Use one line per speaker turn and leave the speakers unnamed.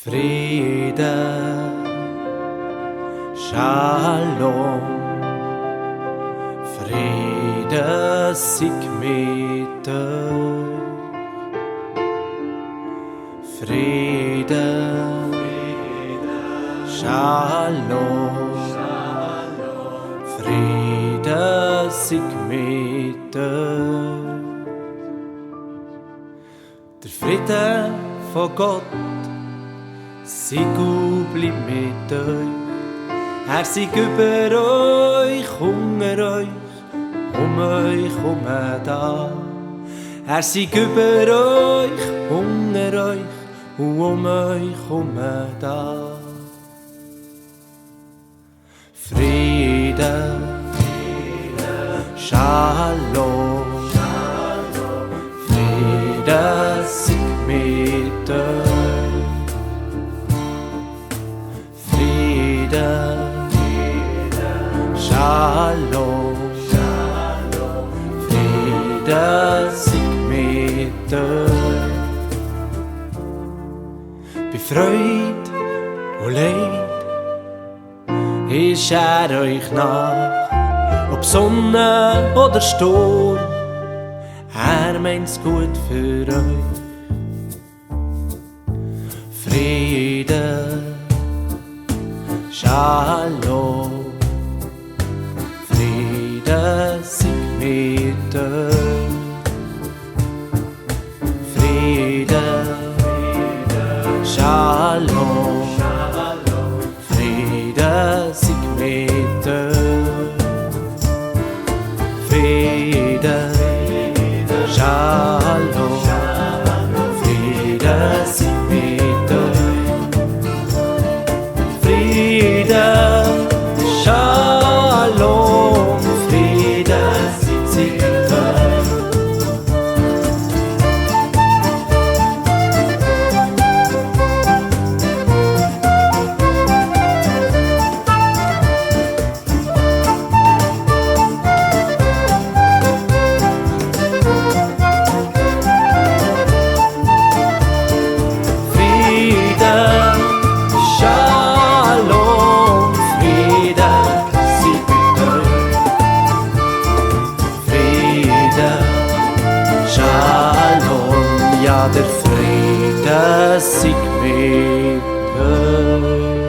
Friede, Shalom, Friede sei mit euch. Friede, Shalom, Friede sei mit euch. Der Friede von Gott sei gut, bleibt mit euch. Er sei über euch, unter euch, um da. Er sei über euch, unter euch und um da. Friede, Shalom, Friede sei mit euch. Friede, Shalom, Friede sei mit euch. Bei Freude und Leid ist euch nach, ob Sonne oder Sturm, meint's gut für euch. Friede, Shalom, Friede sei mit euch. Friede, Shalom, Friede sei mit euch. Friede, Shalom, Friede sei mit euch. Friede, Shalom, Friede sei mit euch. Der Friede sei mit euch.